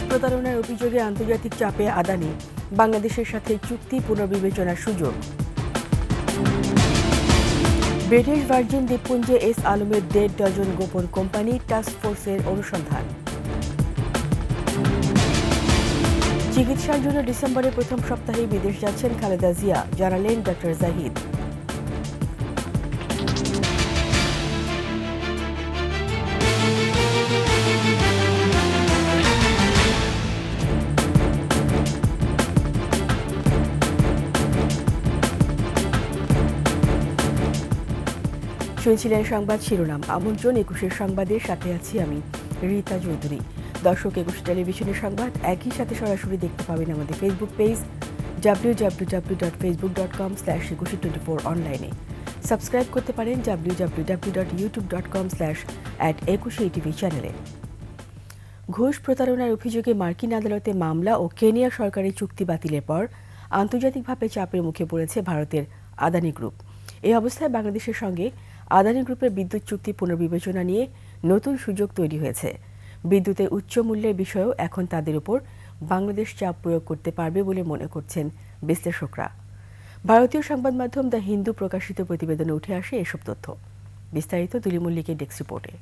প্রতারণার অভিযোগে আন্তর্জাতিক চাপে আদানি, বাংলাদেশের সাথে চুক্তি পুনর্বিবেচনার সুযোগ। ব্রিটিশ ভার্জিন দ্বীপপুঞ্জে এস আলমের 1.5 ডজন গোপন কোম্পানি, টাস্ক ফোর্সের অনুসন্ধান। চিকিৎসার জন্য ডিসেম্বরের প্রথম সপ্তাহে বিদেশ যাচ্ছেন খালেদা জিয়া, জানালেন ডক্টর জাহিদ। শুনছিলেন সংবাদ শিরোনাম। আমন্ত্রণ 21 সংবাদের সাথে আছি আমি রীতা চৌধুরী। দর্শক, 21 টেলিভিশনের সংবাদ একই সাথে সরাসরি দেখতে পাবেন আমাদের ফেসবুক পেজ www.facebook.com/2124 অনলাইনে। সাবস্ক্রাইব করতে পারেন www.youtube.com/@21TV চ্যানেলে। ঘুষ প্রতারণার অভিযোগে মার্কিন আদালতে মামলা ও কেনিয়া সরকারের চুক্তি বাতিলের পর আন্তর্জাতিকভাবে চাপের মুখে পড়েছে ভারতের আদানি গ্রুপ। এই অবস্থায় বাংলাদেশের সঙ্গে আদানি গ্রুপের বিদ্যুৎ চুক্তি পুনর্বিবেচনা নিয়ে নতুন সুযোগ তৈরি হয়েছে। বিদ্যুতের উচ্চ মূল্যের বিষয়েও এখন তাদের উপর বাংলাদেশ চাপ প্রয়োগ করতে পারবে বলে মনে করছেন বিশ্লেষকরা। ভারতীয় সংবাদ মাধ্যম দ্য হিন্দু প্রকাশিত প্রতিবেদনে উঠে আসে এসব তথ্য। বিস্তারিত দুলি মল্লিকের ডেস্ক রিপোর্টে।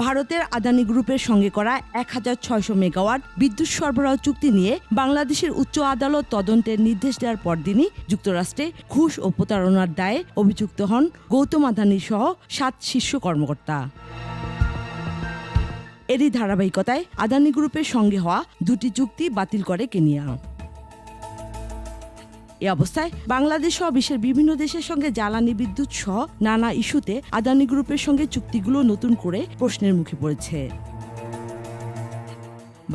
ভারতের আদানি গ্রুপের সঙ্গে করা 1600 মেগাওয়াট বিদ্যুৎ সরবরাহ চুক্তি নিয়ে বাংলাদেশের উচ্চ আদালত তদন্তের নির্দেশ দেওয়ার পরদিনই যুক্তরাষ্ট্রে ঘুষ ও প্রতারণার দায়ে অভিযুক্ত হন গৌতম আদানি সহ 7 শীর্ষ কর্মকর্তা। এরই ধারাবাহিকতায় আদানি গ্রুপের সঙ্গে হওয়া 2টি চুক্তি বাতিল করে কেনিয়া। এ অবস্থায় বাংলাদেশ সহ বিশ্বের বিভিন্ন দেশের সঙ্গে জ্বালানি, বিদ্যুৎ সহ নানা ইস্যুতে আদানি গ্রুপের সঙ্গে চুক্তিগুলো নতুন করে প্রশ্নের মুখে পড়েছে।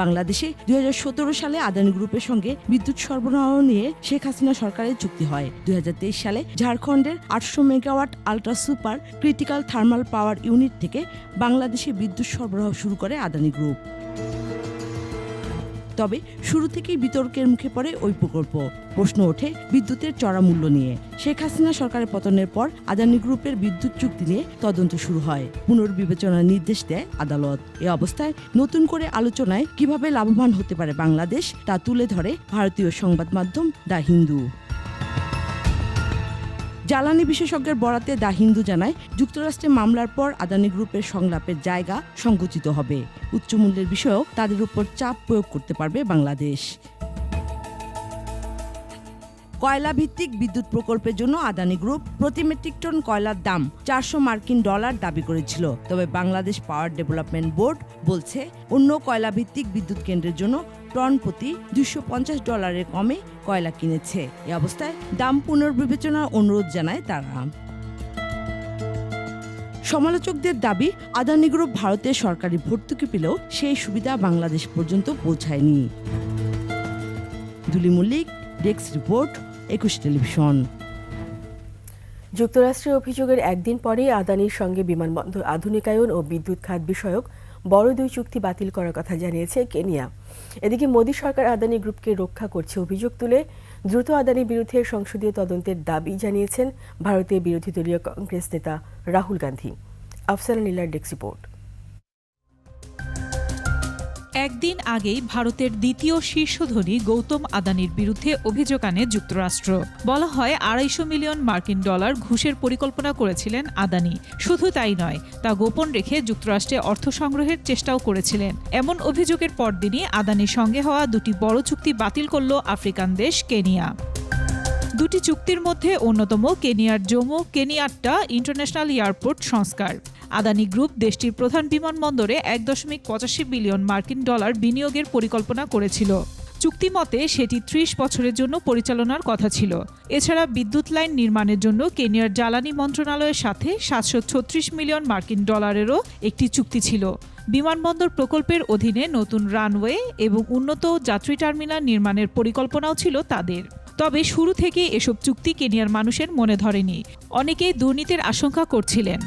বাংলাদেশে 2017 সালে আদানি গ্রুপের সঙ্গে বিদ্যুৎ সরবরাহ নিয়ে শেখ হাসিনা সরকারের চুক্তি হয়। 2023 সালে ঝাড়খণ্ডের 800 megawatt ultra super critical thermal power unit থেকে বাংলাদেশে বিদ্যুৎ সরবরাহ শুরু করে আদানি গ্রুপ। তবে শুরু থেকেই বিতর্কের মুখে পড়ে ওই প্রকল্প। প্রশ্ন ওঠে বিদ্যুতের চড়া মূল্য নিয়ে। শেখ হাসিনা সরকারের পতনের পর আদানি গ্রুপের বিদ্যুৎ চুক্তি নিয়ে তদন্ত শুরু হয়। পুনর্বিবেচনার নির্দেশ দেয় আদালত। এ অবস্থায় নতুন করে আলোচনায় কিভাবে লাভবান হতে পারে বাংলাদেশ তা তুলে ধরে ভারতীয় সংবাদ মাধ্যম দ্য হিন্দু। জ্বালানি বিশেষজ্ঞের বরাতে দ্য হিন্দু জানায়, যুক্তরাষ্ট্রে মামলার পর আদানি গ্রুপের সংলাপের জায়গা সংকুচিত হবে। উচ্চমূল্যের বিষয়েও তাদের উপর চাপ প্রয়োগ করতে পারবে বাংলাদেশ। কয়লা ভিত্তিক বিদ্যুৎ প্রকল্পের জন্য আদানি গ্রুপ প্রতি মেট্রিক টন কয়লার দাম $400 দাবি করেছিল। তবে বাংলাদেশ পাওয়ার ডেভেলপমেন্ট বোর্ড বলছে অন্য কয়লা ভিত্তিক বিদ্যুৎ কেন্দ্রের জন্য টন প্রতি $250 কমে কয়লা কিনেছে। এ অবস্থায় দাম পুনর্বিবেচনার অনুরোধ জানায় তারা। সমালোচকদের দাবি, আদানি গ্রুপ ভারতের সরকারি ভর্তুকি পেলেও সেই সুবিধা বাংলাদেশ পর্যন্ত পৌঁছায়নি। দুলি মল্লিক, ডেস্ক রিপোর্ট, 21 টেলিভিশন। যুক্তরাষ্ট্রের অভিযোগের একদিন পরেই আদানির সঙ্গে বিমানবন্দর আধুনিকায়ন ও বিদ্যুৎ খাত বিষয়ক বড় 2 চুক্তি বাতিল করার কথা জানিয়েছে কেনিয়া। এদিকে মোদী সরকার আদানি গ্রুপকে রক্ষা করছে অভিযোগ তুলে দ্রুত আদানির বিরুদ্ধে সংসদীয় তদন্তের দাবি জানিয়েছেন ভারতীয় বিরোধী দলীয় কংগ্রেস নেতা রাহুল গান্ধী। আফসানা নীলার ডেস্ক রিপোর্ট। একদিন আগেই ভারতের দ্বিতীয় শীর্ষ ধনী গৌতম আদানির বিরুদ্ধে অভিযোগ আনে যুক্তরাষ্ট্র। বলা হয় $250 মিলিয়ন ঘুষের পরিকল্পনা করেছিলেন আদানি। শুধু তাই নয়, তা গোপন রেখে যুক্তরাষ্ট্রে অর্থ সংগ্রহের চেষ্টাও করেছিলেন। এমন অভিযোগের পরদিনই আদানির সঙ্গে হওয়া 2টি বড় চুক্তি বাতিল করল আফ্রিকান দেশ কেনিয়া। 2টি চুক্তির মধ্যে অন্যতম কেনিয়ার জোমো কেনিয়াট্টা ইন্টারন্যাশনাল এয়ারপোর্ট সংস্কার। আদানি গ্রুপ দেশটির প্রধান বিমানবন্দরে $1.85 বিলিয়ন বিনিয়োগের পরিকল্পনা করেছিল। চুক্তি মতে সেটি 30 বছরের জন্য পরিচালনার কথা ছিল। এছাড়া বিদ্যুৎ লাইন নির্মাণের জন্য কেনিয়ার জ্বালানি মন্ত্রণালয়ের সাথে $736 মিলিয়ন একটি চুক্তি ছিল। বিমানবন্দর প্রকল্পের অধীনে নতুন রানওয়ে এবং উন্নত যাত্রী টার্মিনাল নির্মাণের পরিকল্পনাও ছিল তাদের। তবে শুরু থেকে এসব চুক্তি কেনিয়ার মানুষের মনে ধরেনি। অনেকেই দুর্নীতির আশঙ্কা করছিলেন।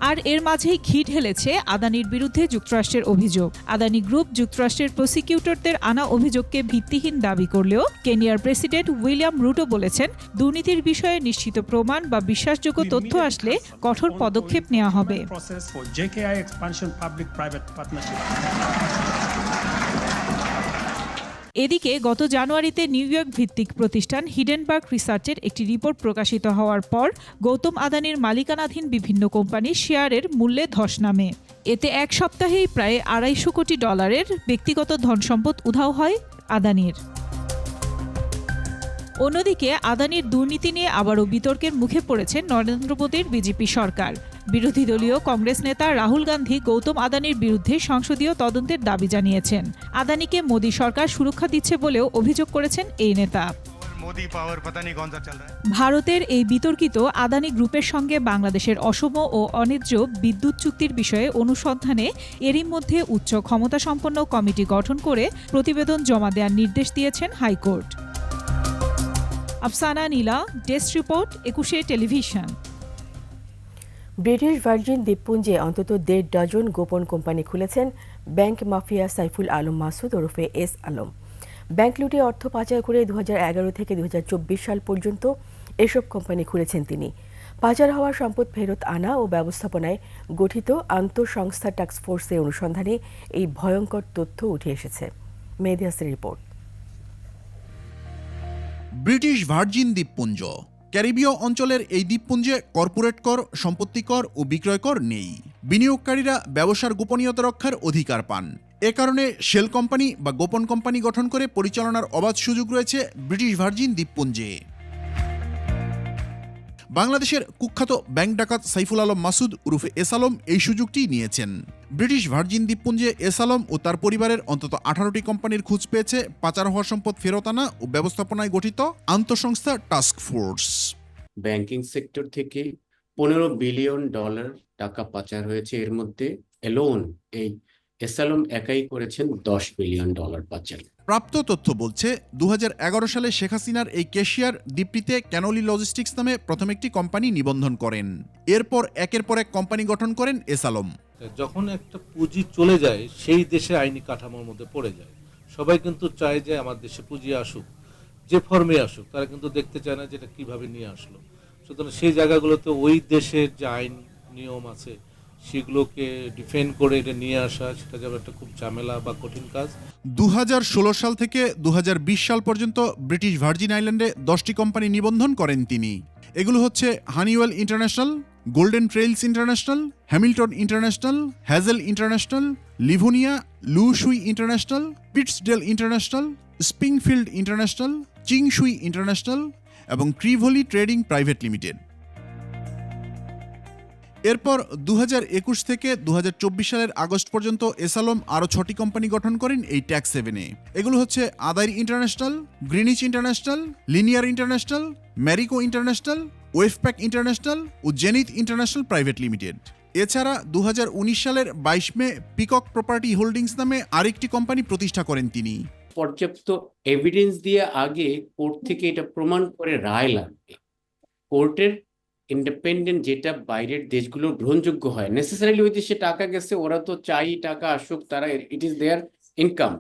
আর এর মাঝেই ঘি ঢেলেছে আদানির বিরুদ্ধে যুক্তরাষ্ট্রের অভিযোগ। আদানি গ্রুপ যুক্তরাষ্ট্রের প্রসিকিউটরদের আনা অভিযোগকে ভিত্তিহীন দাবি করলেও কেনিয়ার প্রেসিডেন্ট উইলিয়াম রুটো বলেছেন, দুর্নীতির বিষয়ে নিশ্চিত প্রমাণ বা বিশ্বাসযোগ্য তথ্য আসলে কঠোর পদক্ষেপ নেওয়া হবে। এদিকে গত জানুয়ারিতে নিউ ইয়র্ক ভিত্তিক প্রতিষ্ঠান হিডেনবার্গ রিসার্চের একটি রিপোর্ট প্রকাশিত হওয়ার পর গৌতম আদানির মালিকানাধীন বিভিন্ন কোম্পানির শেয়ারের মূল্যে ধস নামে। এতে এক সপ্তাহেই প্রায় $250 কোটি ব্যক্তিগত ধনসম্পদ উধাও হয় আদানির। অন্যদিকে আদানির দুর্নীতি নিয়ে আবারও বিতর্কের মুখে পড়েছেন নরেন্দ্র মোদীর বিজেপি সরকার। বিরোধী দলীয় কংগ্রেস নেতা রাহুল গান্ধী গৌতম আদানির বিরুদ্ধে সংসদীয় তদন্তের দাবি জানিয়েছেন। আদানিকে মোদী সরকার সুরক্ষা দিচ্ছে বলেও অভিযোগ করেছেন এই নেতা। ভারতের এই বিতর্কিত আদানি গ্রুপের সঙ্গে বাংলাদেশের অসম ও অন্যায্য বিদ্যুৎ চুক্তির বিষয়ে অনুসন্ধানে এরই মধ্যে উচ্চ ক্ষমতাসম্পন্ন কমিটি গঠন করে প্রতিবেদন জমা দেওয়ার নির্দেশ দিয়েছেন high court. Afsana Nila, desk report, 21 television. British Virgin দ্বীপপুঞ্জে অন্তত 1.5 ডজন গোপন কোম্পানি খুলেছেন ব্যাংক মাফিয়া সাইফুল আলম মাসুদ ওরফে এস আলম। ব্যাংক লুটে অর্থ পাচার করে 2011 থেকে 2024 সাল পর্যন্ত এসব কোম্পানি খুলেছেন তিনি। পাচার হওয়া সম্পদ ফেরত আনা ও ব্যবস্থাপনায় গঠিত আন্তঃসংস্থা টাস্কফোর্সের অনুসন্ধানে এই ভয়ঙ্কর তথ্য উঠে এসেছে। মেহেদী হাসানের রিপোর্ট। ব্রিটিশ ভার্জিন দ্বীপপুঞ্জ ক্যারিবীয় অঞ্চলের এই দ্বীপপুঞ্জে কর্পোরেট কর, সম্পত্তি কর ও বিক্রয় কর নেই। বিনিয়োগকারীরা ব্যবসার গোপনীয়তা রক্ষার অধিকার পান। এ কারণে শেল কোম্পানি বা গোপন কোম্পানি গঠন করে পরিচালনার অবাধ সুযোগ রয়েছে ব্রিটিশ ভার্জিন দ্বীপপুঞ্জে। বাংলাদেশের কুখ্যাত ব্যাংক ডাকাত সাইফুল আলম মাসুদ উরুফে এস আলম এই সুযোগটি নিয়েছেন। ব্রিটিশ ভার্জিন দ্বীপপুঞ্জে এস আলম ও তার পরিবারের অন্তত 18টি কোম্পানির খোঁজ পেয়েছে পাচার হওয়া সম্পদ ফেরত আনা ও ব্যবস্থাপনায় গঠিত আন্তঃসংস্থা টাস্ক ফোর্স। ব্যাংকিং সেক্টর থেকে $15 বিলিয়ন টাকা পাচার হয়েছে। এর মধ্যে এলোন এই এস আলম একাই করেছেন $10 বিলিয়ন পাচার। প্রাপ্ত তথ্য বলছে 2011 সালে শেখ হাসিনার এই ক্যাশিয়ার দ্বীপটিতে ক্যানোলি লজিস্টিক্স নামে প্রথম একটি কোম্পানি নিবন্ধন করেন। এরপর একের পর এক কোম্পানি গঠন করেন এস আলম। যখন একটা পুঁজি চলে যায় সেই দেশে আইনি কাঠামোর মধ্যে পড়ে যায়। সবাই কিন্তু চায় যে আমার দেশে পুঁজি আসুক, যে ফর্মে আসুক, তারা কিন্তু দেখতে চায় না যে এটা কিভাবে নিয়ে আসলো। সুতরাং সেই জায়গাগুলোতে ওই দেশের যে আইন নিয়ম আছে সেগুলোকে ডিফেন্ড করে এটা নিয়ে আসা, সেটা যাবে একটা খুব ঝামেলা বা কঠিন কাজ। 2016 সাল থেকে 2020 সাল পর্যন্ত ব্রিটিশ ভার্জিন আইল্যান্ডে 10টি কোম্পানি নিবন্ধন করেন তিনি। এগুলো হচ্ছে Honeywell International, Golden Trails International, Hamilton International, Hazel International, Livonia, Lushui International, Pittsdale International, Springfield International, Chingshui International এবং ট্রিভলি ট্রেডিং প্রাইভেট লিমিটেড। এরপর 2021 থেকে 2024 সালের আগস্ট পর্যন্ত এস আলম আরও 6টি কোম্পানি গঠন করেন এই ট্যাক্স সেভেনে। এগুলো হচ্ছে Adair International, Greenwich International, Linear International, Marico International, Wafepack International ও জেনিথ ইন্টারন্যাশনাল প্রাইভেট লিমিটেড। এছাড়া 2019 সালের 22 মে পিকক প্রপার্টি হোল্ডিংস নামে আরেকটি কোম্পানি প্রতিষ্ঠা করেন তিনি। পর্যাপ্ত এভিডেন্স দিয়ে আগে কোর্ট থেকে এটা প্রমাণ করে রায় লাগবে। কোর্টের ইন্ডিপেন্ডেন্ট যেটা বাইরের দেশগুলো গ্রহণযোগ্য হয়, নেসেসারিলি ওই দেশে টাকা গেছে, ওরা তো চাই টাকা আসুক, তারা ইট ইজ দেয়ার ইনকাম,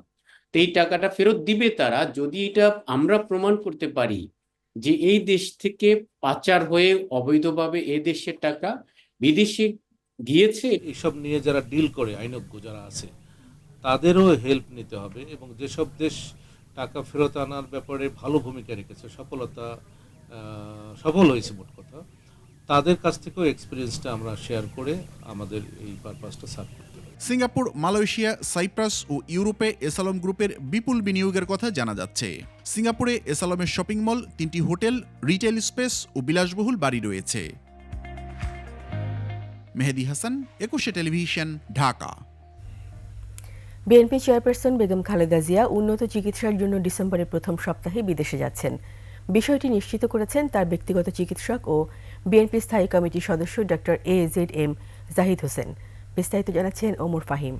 তো এই টাকাটা ফেরত দিবে তারা যদি এটা আমরা প্রমাণ করতে পারি যে এই দেশ থেকে পাচার হয়ে অবৈধভাবে এই দেশের টাকা বিদেশে গিয়েছে। এইসব নিয়ে যারা ডিল করে আইনজ্ঞ যারা আছে তাদেরও হেল্প নিতে হবে এবং যেসব দেশ টাকা ফেরত আনার ব্যাপারে ভালো ভূমিকা রেখেছে, সফল হয়েছে মোট কথা, তাদের কাছ থেকেও এক্সপিরিয়েন্সটা আমরা শেয়ার করে আমাদের এই পারপাসটা সার্ভ করতে পারি। সিঙ্গাপুর, মালয়েশিয়া, সাইপ্রাস ও ইউরোপে এস আলম গ্রুপের বিপুল বিনিয়োগের কথা জানা যাচ্ছে। সিঙ্গাপুরে এস আলমের শপিং মল, 3টি হোটেল, রিটেল স্পেস ও বিলাসবহুল বাড়ি রয়েছে। Mehedi Hasan, 21 television, Dhaka. BNP chairperson Begum Khaleda Zia উন্নত চিকিৎসার জন্য ডিসেম্বরের প্রথম সপ্তাহে বিদেশে যাচ্ছেন। বিষয়টি নিশ্চিত করেছেন তার ব্যক্তিগত চিকিৎসক ও বিএনপি স্থায়ী কমিটির সদস্য ডক্টর AZM জাহিদ হোসেন। বিস্তারিত জানাচ্ছেন ওমর ফাহিম।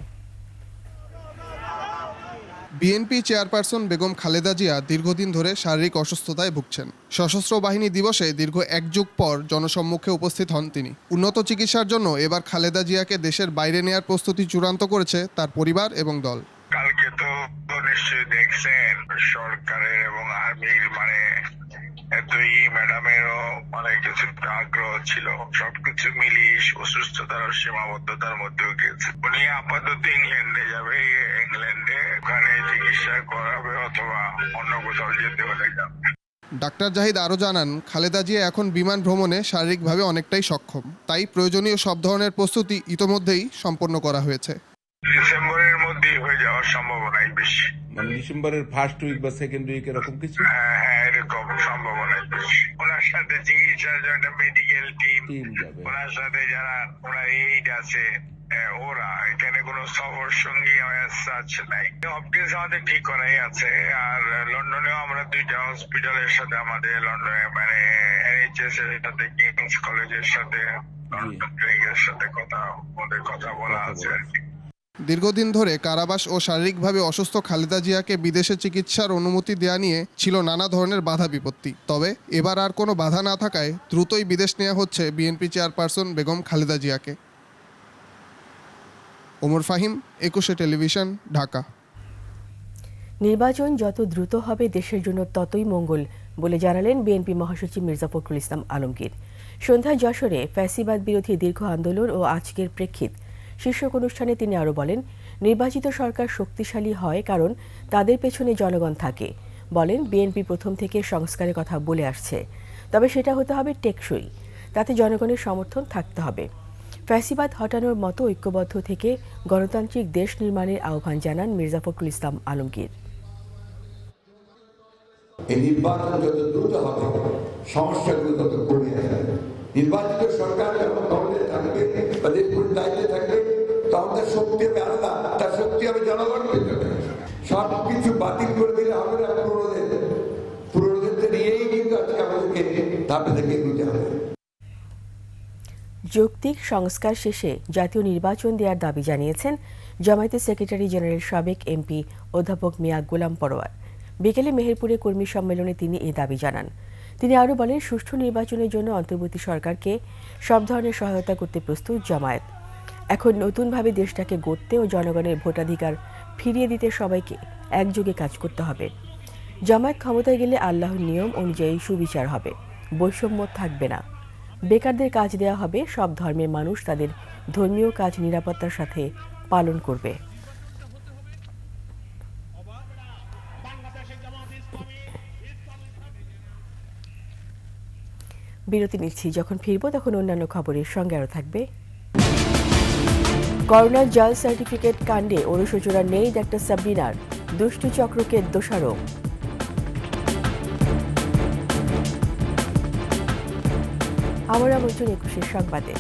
বিএনপি চেয়ারপারসন বেগম খালেদা জিয়া দীর্ঘদিন ধরে শারীরিক অসুস্থতায় ভুগছেন। সশস্ত্র বাহিনী দিবসে দীর্ঘ এক যুগ পর জনসম্মুখে উপস্থিত হন তিনি। উন্নত চিকিৎসার জন্য এবার খালেদা জিয়াকে দেশের বাইরে নেয়ার প্রস্তুতি চূড়ান্ত করেছে তার পরিবার এবং দল। কালকে তো নিশ্চয়ই দেখছেন সরকারের এবং আর্মির দুই ম্যাডামেরও কিছুটা আগ্রহ ছিল, সবকিছু মিলিয়ে অসুস্থতার সীমাবদ্ধতার মধ্যেও গিয়েছে। উনি আপাতত ইংল্যান্ডে যাবে, ইংল্যান্ডে ওখানে চিকিৎসা করাবে অথবা অন্য কোথাও যেতে হলে যাবে। ডাক্তার জাহিদ আরও জানান, খালেদা জিয়া এখন বিমান ভ্রমণে শারীরিকভাবে অনেকটাই সক্ষম, তাই প্রয়োজনীয় সব ধরনের প্রস্তুতি ইতোমধ্যেই সম্পন্ন করা হয়েছে। ডিসেম্বরের মধ্যেই হয়ে যাওয়ার সম্ভাবনাই বেশি, ডিসেম্বরের ফার্স্ট উইক বা সেকেন্ড উইক এরকম কিছু। হ্যাঁ, এরকম সম্ভাবনাই বেশি। ওনার সাথে চিকিৎসার জন্য মেডিকেল টিম যাবে, ওনার সাথে যারা ওনার এইড আছে ওরা, এখানে কোনো সফর সঙ্গী নাই। হপকিন্স আমাদের ঠিক করাই আছে, আর লন্ডনেও আমরা দুইটা হসপিটালের সাথে আমাদের লন্ডনে NHS এর সাথে কিংস কলেজের সাথে ক্লিনিকের সাথে কথা বলা আছে আর কি। দীর্ঘদিন ধরে কারাবাস ও শারীরিকভাবে অসুস্থ খালেদা জিয়াকে বিদেশে চিকিৎসার অনুমতি দেয়া নিয়ে ছিল নানা ধরনের বাধা বিপত্তি। তবে এবার আর কোনো বাধা না থাকায় দ্রুতই বিদেশ নেওয়া হচ্ছে বিএনপি চেয়ারপারসন বেগম খালেদা জিয়াকে। ওমর ফাহিম, 21 টেলিভিশন, ঢাকা। নির্বাচন যত দ্রুত হবে দেশের জন্য ততই মঙ্গল বলে জানালেন বিএনপি মহাসচিব মির্জা ফখরুল ইসলাম আলমগীর। সন্ধ্যায় যশোরে ফ্যাসিবাদ বিরোধী দীর্ঘ আন্দোলন ও আজকের প্রেক্ষিত শীর্ষক অনুষ্ঠানে তিনি আরও বলেন, নির্বাচিত সরকার শক্তিশালী হয় কারণ তাদের পেছনে জনগণ থাকে। বলেন, বিএনপি প্রথম থেকে সংস্কারের কথা বলে আসছে, তবে সেটা হতে হবে টেকসই, তাতে জনগণের সমর্থন থাকতে হবে। ফ্যাসিবাদ হটানোর মতো ঐক্যবদ্ধ থেকে গণতান্ত্রিক দেশ নির্মাণের আহ্বান জানান মির্জা ফখরুল ইসলাম আলমগীর। এই নির্বাচন যত দ্রুত হবে সমস্যাগুলো তত কমে আসবে। নির্বাচিত সরকার যখন ক্ষমতায় থাকবে বা দেশগুলোর দায়িত্বে থাকবে তখন তার শক্তি হবে আলাদা, তার শক্তি হবে জনগণের জন্য। সব কিছু বাতিল করে দিলে হবে না, পুরোনোদের নিয়েই কিন্তু আজকে আমাদেরকে ধাপে থেকে এগোতে হবে। যৌক্তিক সংস্কার শেষে জাতীয় নির্বাচন দেওয়ার দাবি জানিয়েছেন জামায়াতের সেক্রেটারি জেনারেল সাবেক এমপি অধ্যাপক মিয়া গোলাম পরোয়ার। বিকেলে মেহেরপুরে কর্মী সম্মেলনে তিনি এই দাবি জানান। তিনি আরও বলেন, সুষ্ঠু নির্বাচনের জন্য অন্তর্বর্তী সরকারকে সব ধরনের সহায়তা করতে প্রস্তুত জামায়াত। এখন নতুনভাবে দেশটাকে গড়তে ও জনগণের ভোটাধিকার ফিরিয়ে দিতে সবাইকে একযোগে কাজ করতে হবে। জামায়াত ক্ষমতায় গেলে আল্লাহর নিয়ম অনুযায়ী সুবিচার হবে, বৈষম্য থাকবে না, বেকারদের কাজ দেওয়া হবে, সব ধর্মের মানুষ তাদের ধর্মীয় কাজ নিরাপত্তার সাথে পালন করবে। বিরতি নিচ্ছি, যখন ফিরবো তখন অন্যান্য খবরের সঙ্গে আরও থাকবে। করোনার জাল সার্টিফিকেট কাণ্ডে অনুশোচনা নেই ডাক্তার সাবরিনার, দুষ্টু চক্রকে দোষারোপ। আমার আমন্ত্রণ 21 সংবাদে।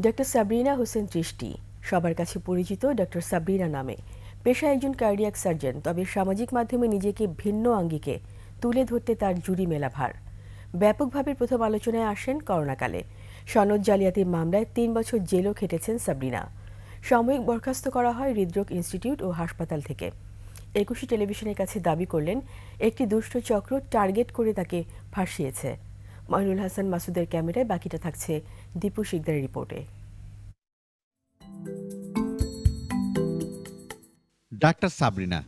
ডাক্তার সাবরিনা হোসেন দৃষ্টি, সবার কাছে পরিচিত ডাক্তার সাবরিনা নামে। পেশায় একজন কার্ডিয়াক সার্জন, তবে সামাজিক মাধ্যমে নিজেকে ভিন্ন আঙ্গিকে তুলে ধরতে তার জুড়ি মেলা ভার। ব্যাপকভাবে প্রথম আলোচনায় আসেন করোনাকালে। সনদ জালিয়াতি মামলায় 3 বছর জেলও খেটেছেন সাবরিনা। সাময়িক বরখাস্ত করা হয় হৃদরোগ ইনস্টিটিউট ও হাসপাতাল থেকে। 21 টেলিভিশনের কাছে দাবি করলেন, একটি দুষ্ট চক্র টার্গেট করে তাকে ফাঁসিয়েছে। মঈনুল হাসান মাসুদের ক্যামেরায়, বাকিটা থাকছে দীপু শিকদারের রিপোর্টে। ডাক্তার সাবরিনা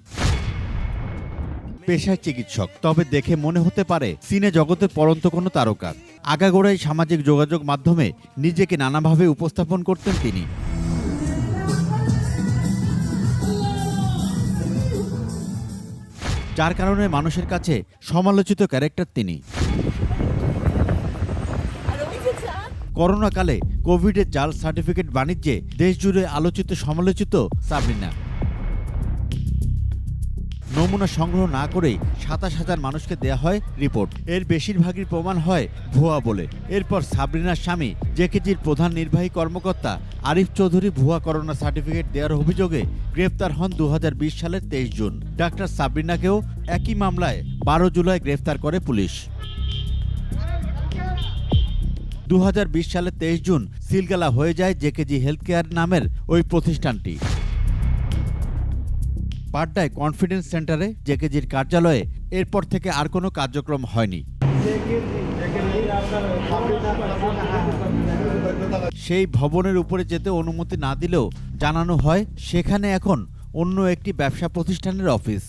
পেশায় চিকিৎসক, তবে দেখে মনে হতে পারে সিনে জগতের পরন্ত কোনো তারকা। আগাগোড়াই সামাজিক যোগাযোগ মাধ্যমে নিজেকে নানাভাবে উপস্থাপন করতেন তিনি। যার কারণে মানুষের কাছে সমালোচিত ক্যারেক্টার তিনি। করোনাকালে কোভিডের জাল সার্টিফিকেট বাণিজ্যে দেশজুড়ে আলোচিত সমালোচিত সাবরিনা। নমুনা সংগ্রহ না করেই 27,000 মানুষকে দেয়া হয় রিপোর্ট। এর বেশিরভাগই প্রমাণ হয় ভুয়া বলে। এরপর সাবরিনার স্বামী জেকেজির প্রধান নির্বাহী কর্মকর্তা আরিফ চৌধুরী ভুয়া করোনা সার্টিফিকেট দেওয়ার অভিযোগে গ্রেফতার হন 2020 সালের 23 জুন। ডাক্তার সাবরিনাকেও একই মামলায় 12 জুলাই গ্রেফতার করে পুলিশ। 2020 সালের 23 জুন সিলগালা হয়ে যায় জেকেজি হেলথ কেয়ার নামের ওই প্রতিষ্ঠানটি। পাড্ডায় কনফিডেন্স সেন্টারে জেকেজির কার্যালয়ে এরপর থেকে আর কোনো কার্যক্রম হয়নি। সেই ভবনের উপরে যেতে অনুমতি না দিলেও জানানো হয় সেখানে এখন অন্য একটি ব্যবসা প্রতিষ্ঠানের অফিস।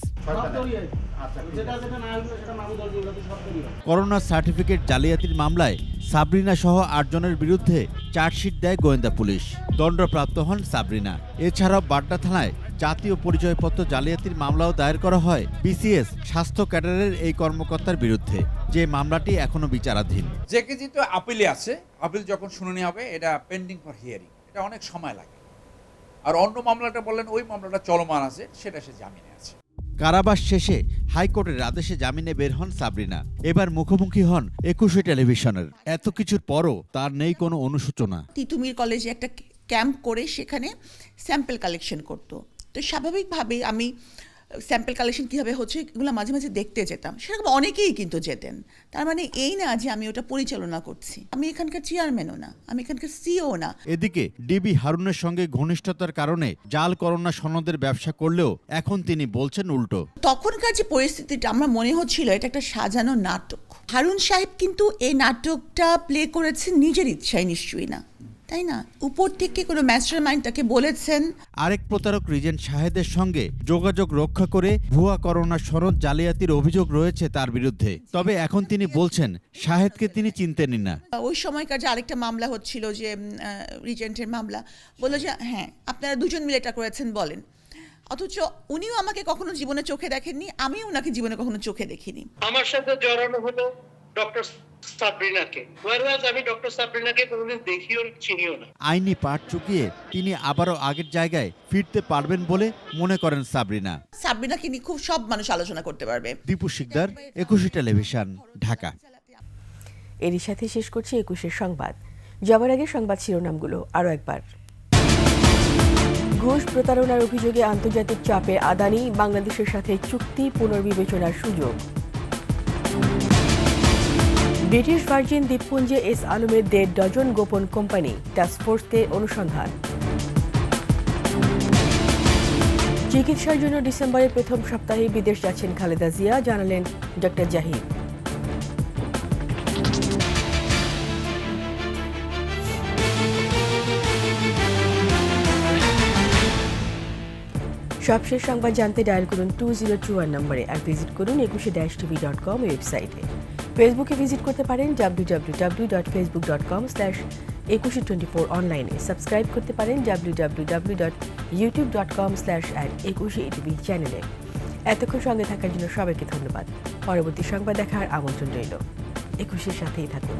করোনা সার্টিফিকেট জালিয়াতির মামলায় সাবরিনা সহ 8 জনের বিরুদ্ধে চার্জশিট দেয় গোয়েন্দা পুলিশ। দণ্ডপ্রাপ্ত হন সাবরিনা। এছাড়াও বাড্ডা থানায় জাতীয় পরিচয়পত্র জালিয়াতির মামলাও দায়ের করা হয় বিসিএস স্বাস্থ্য ক্যাডারের এই কর্মকর্তার বিরুদ্ধে, যে মামলাটি এখনো বিচারাধীন। জেকেজি তো আপিলে আছে, আপিল যখন শুনানি হবে এটা পেন্ডিং ফর হিয়ারিং, এটা অনেক সময় লাগে। আর অন্য মামলাটা বললেন ওই মামলাটা চলমান আছে, সেটা সে জামিনে আছে। কারাবাস শেষে হাইকোর্টের আদেশে জামিনে বের হন সাবরিনা। এবার মুখোমুখি হন 21 টেলিভিশনের। এত কিছুর পরও তার নেই কোনো অনুশোচনা। তিতুমির কলেজে একটা ক্যাম্প করে সেখানে স্যাম্পল কালেকশন করতো, তো স্বাভাবিকভাবেই আমি স্যাম্পল কালেকশন কীভাবে হচ্ছে এগুলো মাঝে মাঝে দেখতে যেতাম। সেরকম অনেকেই কিন্তু যেতেন। তার মানে এই না যে আমি ওটা পরিচালনা করছি। আমি এখানকার চেয়ারম্যানও না, আমি এখানকার সিও না। এদিকে ডিবি হারুনের সঙ্গে ঘনিষ্ঠতার কারণে জাল করোনা সনদের ব্যবসা করলেও এখন তিনি বলছেন উল্টো। তখনকার যে পরিস্থিতিটা আমার মনে হচ্ছিল এটা একটা সাজানো নাটক। হারুন সাহেব কিন্তু এই নাটকটা প্লে করেছেন নিজের ইচ্ছায়, নিশ্চয়ই না, তাই না? উপর থেকে কোনো মাস্টার মাইন্ড তাকে বলেছেন। আরেক প্রতারক রিজেন্ট শাহেদের সঙ্গে যোগাযোগ রক্ষা করে ভুয়া করোনা সনদ জালিয়াতির অভিযোগ রয়েছে তার বিরুদ্ধে। তবে এখন তিনি বলছেন শাহেদকে তিনি চিনতেনই না। ওই সময়কার যে আরেকটা মামলা হচ্ছিল, যে রিজেন্টের মামলা, বললো যে হ্যাঁ আপনারা দুজন মিলে এটা করেছেন বলেন, অথচ উনিও আমাকে কখনো জীবনে চোখে দেখেননি, আমিও ওনাকে জীবনে কখনো চোখে দেখিনি। আমার সাথে জড়ানো হলো ডক্টর সাবরিনাকে, আমি ডক্টর সাবরিনাকে কোনোদিন দেখিও চিনিও না। আইনি পাঠ চুকিয়ে তিনি আবারও আগের জায়গায় ফিরতে পারবেন বলে মনে করেন সাবরিনা। সাবরিনাকে নিয়ে খুব সব মানুষ আলোচনা করতে পারবে। দীপু শিকদার, 21 টেলিভিশন, ঢাকা। এরই সাথে শেষ করছি 21 সংবাদ। যাবার আগে সংবাদ শিরোনামগুলো আরও একবার। ঘুষ প্রতারণার অভিযোগে আন্তর্জাতিক চাপে আদানি, বাংলাদেশের সাথে চুক্তি পুনর্বিবেচনার সুযোগ। ব্রিটিশ ভার্জিন দ্বীপপুঞ্জে এস আলমের 1.5 ডজন গোপন কোম্পানি, টাস্কফোর্সকে অনুসন্ধান। চিকিৎসার জন্য ডিসেম্বরের প্রথম সপ্তাহে বিদেশ যাচ্ছেন খালেদা জিয়া, জানালেন ডক্টর জাহিদ। সবশেষ সংবাদ জানতে ডায়াল করুন 2021 নম্বরে, আর ভিজিট করুন 21-tv.com ওয়েবসাইটে। ফেসবুকে ভিজিট করতে পারেন www.facebook.com/2124 অনলাইনে। সাবস্ক্রাইব করতে পারেন www.youtube.com/@21etv চ্যানেলে। এতক্ষণ সঙ্গে থাকার জন্য সবাইকে ধন্যবাদ। পরবর্তী সংবাদ দেখার আমন্ত্রণ রইল। 21-এর সাথেই থাকুন।